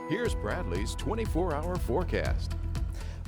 Here's Bradley's 24-hour forecast.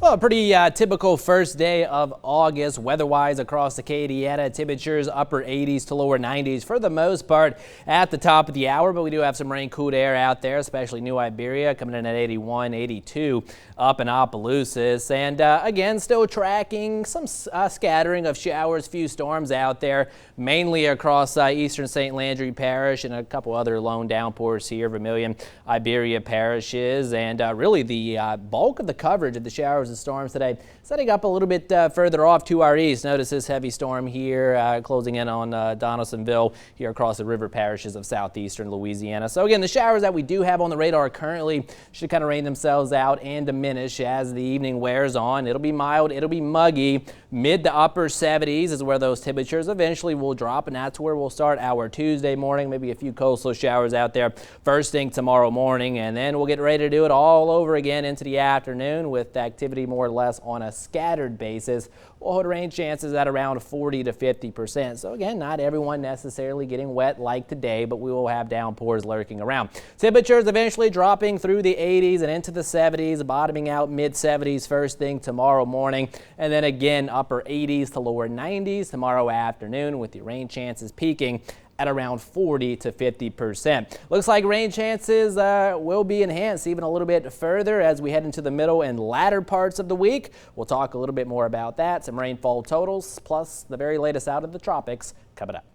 Well, a pretty typical first day of August weather-wise across Acadiana. Temperatures upper 80s to lower 90s for the most part at the top of the hour, but we do have some rain-cooled air out there, especially New Iberia coming in at 81, 82 up in Opelousas. And again, still tracking some scattering of showers, few storms out there, mainly across eastern St. Landry Parish and a couple other lone downpours here, Vermilion, Iberia parishes. And really the bulk of the coverage of the showers and storms today setting up a little bit further off to our east. Notice this heavy storm here closing in on Donaldsonville here across the river parishes of southeastern Louisiana. So again, the showers that we do have on the radar currently should kind of rain themselves out and diminish as the evening wears on. It'll be mild, it'll be muggy. Mid to upper 70s is where those temperatures eventually will drop, and that's where we'll start our Tuesday morning. Maybe a few coastal showers out there first thing tomorrow morning, and then we'll get ready to do it all over again into the afternoon with activity more or less on a scattered basis. We'll hold rain chances at around 40 to 50%. So again, not everyone necessarily getting wet like today, but we will have downpours lurking around. Temperatures eventually dropping through the 80s and into the 70s, bottoming out mid 70s first thing tomorrow morning, and then again upper 80s to lower 90s tomorrow afternoon, with the rain chances peaking at around 40 to 50%. Looks like rain chances will be enhanced even a little bit further as we head into the middle and latter parts of the week. We'll talk a little bit more about that, some rainfall totals, plus the very latest out of the tropics coming up.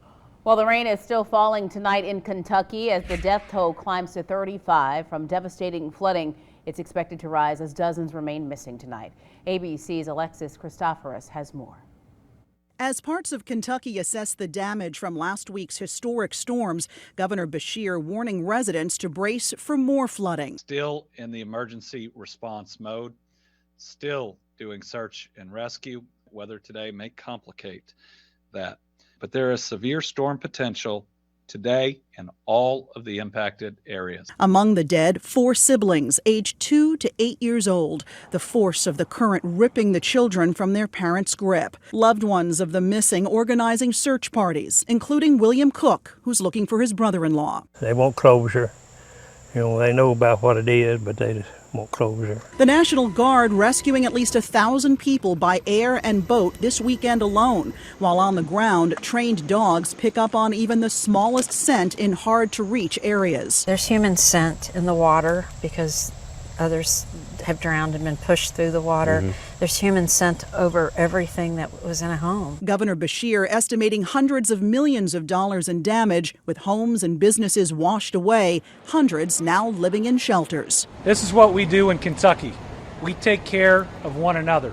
Well, the rain is still falling tonight in Kentucky as the death toll climbs to 35 from devastating flooding. It's expected to rise as dozens remain missing tonight. ABC's Alexis Christoforous has more. As parts of Kentucky assess the damage from last week's historic storms, Governor Beshear warning residents to brace for more flooding. Still in the emergency response mode, still doing search and rescue. Weather today may complicate that, but there is severe storm potential today in all of the impacted areas. Among the dead, 4 siblings aged 2 to 8 years old. The force of the current ripping the children from their parents' grip. Loved ones of the missing organizing search parties, including William Cook, who's looking for his brother-in-law. They want closure. You know, they know about what it is, but they just want closure. The National Guard rescuing at least 1,000 people by air and boat this weekend alone. While on the ground, trained dogs pick up on even the smallest scent in hard-to-reach areas. There's human scent in the water because others have drowned and been pushed through the water. There's human scent over everything that was in a home. Governor Beshear estimating hundreds of millions of dollars in damage, with homes and businesses washed away, hundreds now living in shelters. This is what we do in Kentucky. We take care of one another.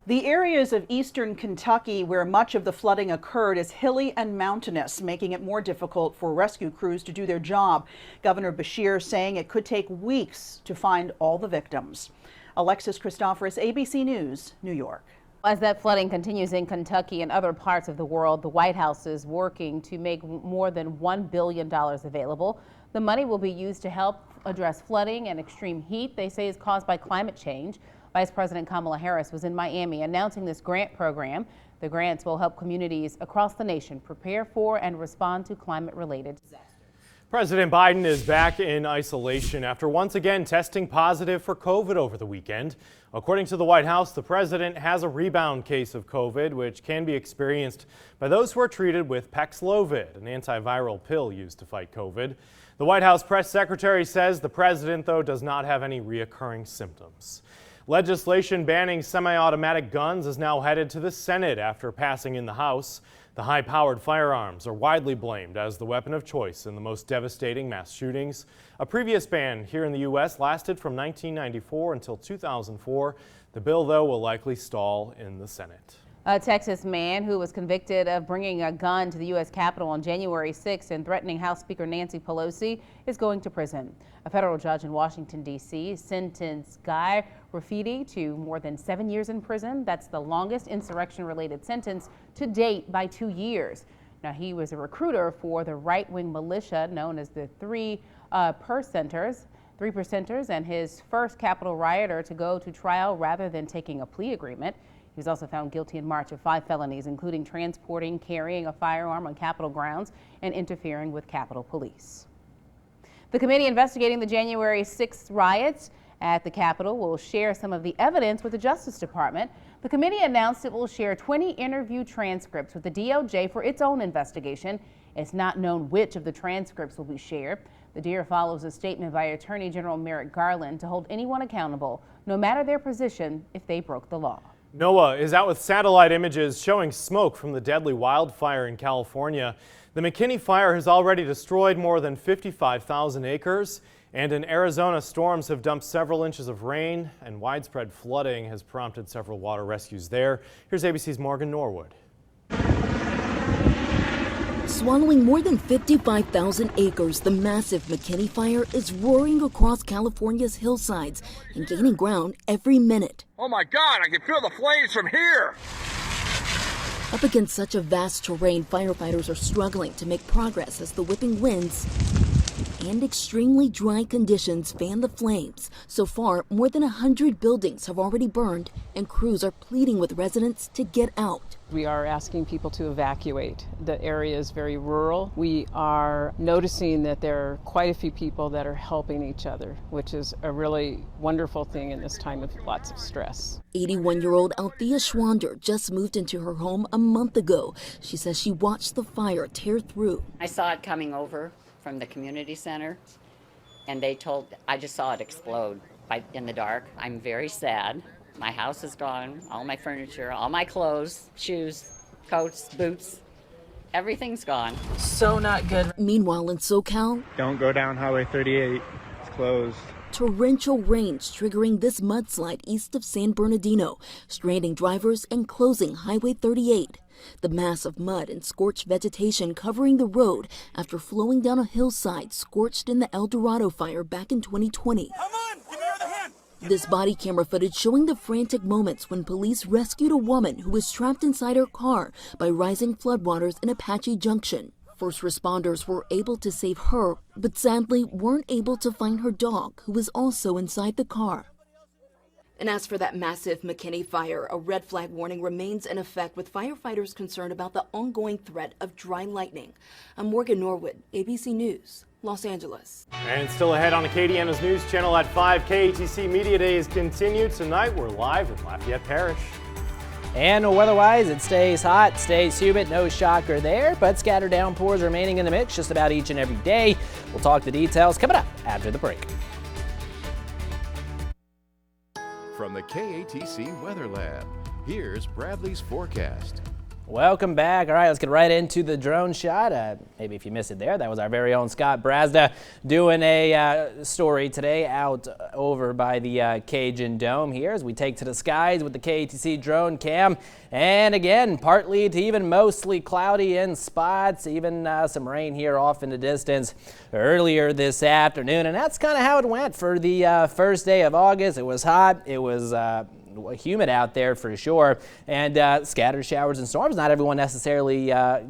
The areas of eastern Kentucky where much of the flooding occurred is hilly and mountainous, making it more difficult for rescue crews to do their job. Governor Beshear saying it could take weeks to find all the victims. Alexis Christoforous, ABC News, New York. As that flooding continues in Kentucky and other parts of the world, the White House is working to make more than $1 billion available. The money will be used to help address flooding and extreme heat they say is caused by climate change. Vice President Kamala Harris was in Miami announcing this grant program. The grants will help communities across the nation prepare for and respond to climate-related disasters. President Biden is back in isolation after once again testing positive for COVID over the weekend. According to the White House, the president has a rebound case of COVID, which can be experienced by those who are treated with Paxlovid, an antiviral pill used to fight COVID. The White House press secretary says the president, though, does not have any reoccurring symptoms. Legislation banning semi-automatic guns is now headed to the Senate after passing in the House. The high-powered firearms are widely blamed as the weapon of choice in the most devastating mass shootings. A previous ban here in the U.S. lasted from 1994 until 2004. The bill, though, will likely stall in the Senate. A Texas man who was convicted of bringing a gun to the U.S. Capitol on January 6th and threatening House Speaker Nancy Pelosi is going to prison. A federal judge in Washington, D.C. sentenced Guy Rafidi to more than 7 years in prison. That's the longest insurrection-related sentence to date by 2 years. Now, he was a recruiter for the right-wing militia known as the Three Percenters, and his first Capitol rioter to go to trial rather than taking a plea agreement. He was also found guilty in March of 5 felonies, including transporting, carrying a firearm on Capitol grounds, and interfering with Capitol Police. The committee investigating the January 6th riots at the Capitol will share some of the evidence with the Justice Department. The committee announced it will share 20 interview transcripts with the DOJ for its own investigation. It's not known which of the transcripts will be shared. The DEER follows a statement by Attorney General Merrick Garland to hold anyone accountable, no matter their position, if they broke the law. NOAA is out with satellite images showing smoke from the deadly wildfire in California. The McKinney fire has already destroyed more than 55,000 acres, and in Arizona, storms have dumped several inches of rain, and widespread flooding has prompted several water rescues there. Here's ABC's Morgan Norwood. Swallowing more than 55,000 acres, the massive McKinney fire is roaring across California's hillsides and gaining ground every minute. Oh my God, I can feel the flames from here! Up against such a vast terrain, firefighters are struggling to make progress as the whipping winds and extremely dry conditions fan the flames. So far, more than 100 buildings have already burned, and crews are pleading with residents to get out. We are asking people to evacuate. The area is very rural. We are noticing that there are quite a few people that are helping each other, which is a really wonderful thing in this time of lots of stress. 81-year-old Althea Schwander just moved into her home a month ago. She says she watched the fire tear through. I saw it coming over from the community center, and I just saw it explode in the dark. I'm very sad. My house is gone, all my furniture, all my clothes, shoes, coats, boots, everything's gone. So not good. Meanwhile, in SoCal, don't go down Highway 38, it's closed. Torrential rains triggering this mudslide east of San Bernardino, stranding drivers and closing Highway 38. The mass of mud and scorched vegetation covering the road after flowing down a hillside scorched in the El Dorado fire back in 2020. Come on, give me your other hand! This body camera footage showing the frantic moments when police rescued a woman who was trapped inside her car by rising floodwaters in Apache Junction. First responders were able to save her, but sadly weren't able to find her dog, who was also inside the car. And as for that massive McKinney fire, a red flag warning remains in effect, with firefighters concerned about the ongoing threat of dry lightning. I'm Morgan Norwood, ABC News, Los Angeles. And still ahead on Acadiana's News Channel at 5, KATC Media Days continue. Tonight we're live in Lafayette Parish. And weather-wise, it stays hot, stays humid, no shocker there, but scattered downpours remaining in the mix just about each and every day. We'll talk the details coming up after the break. From the KATC Weather Lab, here's Bradley's forecast. Welcome back. All right, let's get right into the drone shot. Maybe if you missed it there, that was our very own Scott Brazda doing a story today out over by the Cajun Dome here as we take to the skies with the KATC drone cam. And again, partly to even mostly cloudy in spots, even some rain here off in the distance earlier this afternoon. And that's kind of how it went for the first day of August. It was hot. It was humid out there for sure, and scattered showers and storms. Not everyone necessarily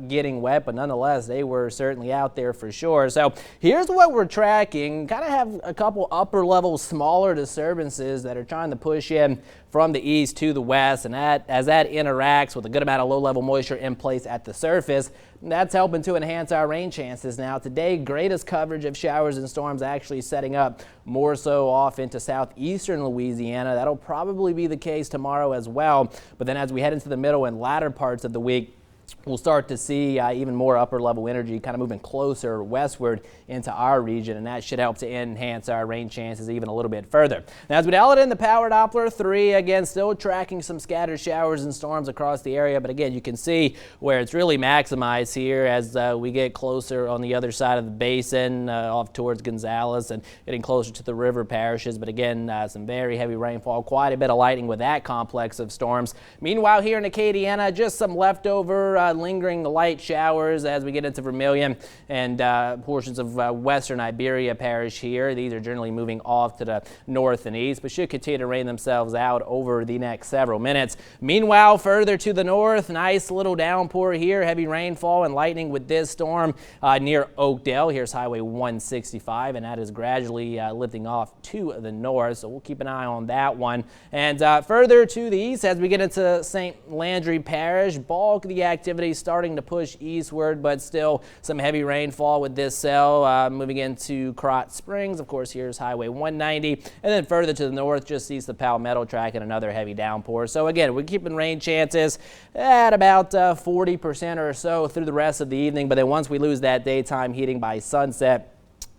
getting wet, but nonetheless, they were certainly out there for sure. So here's what we're tracking. Kind of have a couple upper level, smaller disturbances that are trying to push in from the east to the west, and as that interacts with a good amount of low level moisture in place at the surface, that's helping to enhance our rain chances. Now today, greatest coverage of showers and storms actually setting up more so off into southeastern Louisiana. That'll probably be the case tomorrow as well. But then as we head into the middle and latter parts of the week, we'll start to see even more upper level energy kind of moving closer westward into our region, and that should help to enhance our rain chances even a little bit further. Now as we dial it in, the Power Doppler 3, again still tracking some scattered showers and storms across the area, but again you can see where it's really maximized here as we get closer on the other side of the basin off towards Gonzales and getting closer to the river parishes. But again, some very heavy rainfall, quite a bit of lightning with that complex of storms. Meanwhile here in Acadiana, just some leftover lingering light showers as we get into Vermilion and portions of western Iberia Parish here. These are generally moving off to the north and east, but should continue to rain themselves out over the next several minutes. Meanwhile, further to the north, nice little downpour here, heavy rainfall and lightning with this storm near Oakdale. Here's Highway 165, and that is gradually lifting off to the north, so we'll keep an eye on that one. And further to the east as we get into St. Landry Parish, bulk of the activity activity starting to push eastward, but still some heavy rainfall with this cell moving into Krotz Springs. Of course, here's Highway 190, and then further to the north, just east of Palmetto Track, and another heavy downpour. So again, we're keeping rain chances at about 40% or so through the rest of the evening, but then once we lose that daytime heating by sunset,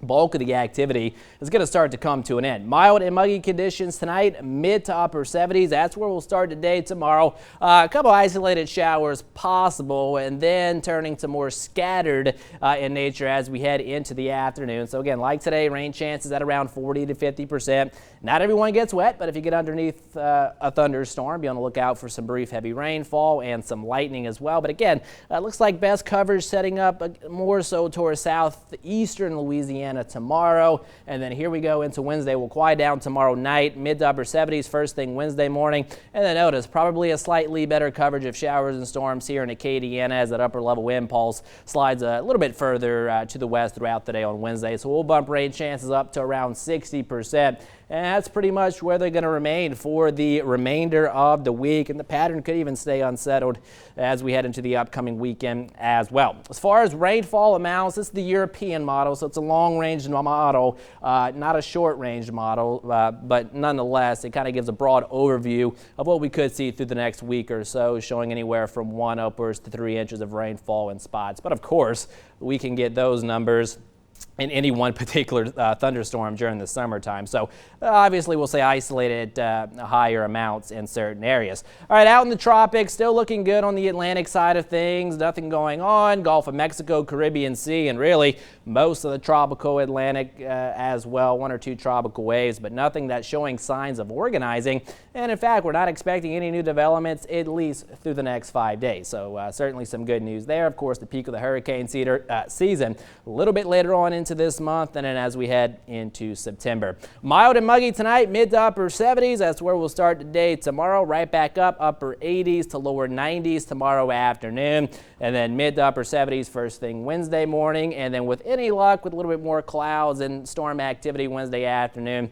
bulk of the activity is going to start to come to an end. Mild and muggy conditions tonight, mid to upper 70s. That's where we'll start today. Tomorrow, a couple isolated showers possible, and then turning to more scattered in nature as we head into the afternoon. So again, like today, rain chances at around 40 to 50%. Not everyone gets wet, but if you get underneath a thunderstorm, be on the lookout for some brief heavy rainfall and some lightning as well. But again, it looks like best coverage setting up more so towards southeastern Louisiana tomorrow, and then here we go into Wednesday. We'll quiet down tomorrow night, mid to upper 70s first thing Wednesday morning, and then notice probably a slightly better coverage of showers and storms here in Acadiana as that upper level wind pulse slides a little bit further to the west throughout the day on Wednesday. So we'll bump rain chances up to around 60%. And that's pretty much where they're going to remain for the remainder of the week. And the pattern could even stay unsettled as we head into the upcoming weekend as well. As far as rainfall amounts, this is the European model, so it's a long-range model, not a short-range model, but nonetheless, it kind of gives a broad overview of what we could see through the next week or so, showing anywhere from 1 upwards to 3 inches of rainfall in spots. But of course, we can get those numbers in any one particular thunderstorm during the summertime. So obviously we'll say isolated higher amounts in certain areas. All right, out in the tropics, still looking good on the Atlantic side of things. Nothing going on. Gulf of Mexico, Caribbean Sea, and really most of the tropical Atlantic as well. 1 or 2 tropical waves, but nothing that's showing signs of organizing. And in fact, we're not expecting any new developments at least through the next 5 days. So certainly some good news there. Of course, the peak of the hurricane season a little bit later on into this month, and then as we head into September. Mild and muggy tonight, mid to upper 70s. That's where we'll start today. Tomorrow, right back up, upper 80s to lower 90s tomorrow afternoon, and then mid to upper 70s first thing Wednesday morning. And then with any luck, with a little bit more clouds and storm activity Wednesday afternoon,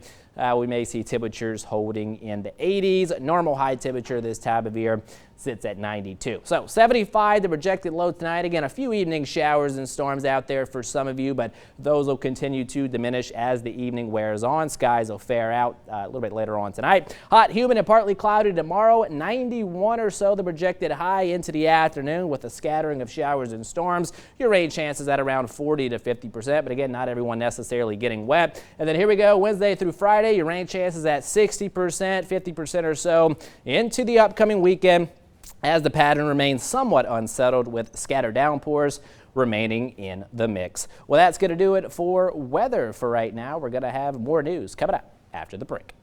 we may see temperatures holding in the 80s. Normal high temperature this time of year sits at 92. So 75, the projected low tonight. Again, a few evening showers and storms out there for some of you, but those will continue to diminish as the evening wears on. Skies will fair out a little bit later on tonight. Hot, humid, and partly cloudy tomorrow. 91 or so the projected high into the afternoon with a scattering of showers and storms. Your rain chances at around 40 to 50%, but again, not everyone necessarily getting wet. And then here we go, Wednesday through Friday, your rain chances at 60%, 50% or so into the upcoming weekend, as the pattern remains somewhat unsettled with scattered downpours remaining in the mix. Well, that's going to do it for weather for right now. We're going to have more news coming up after the break.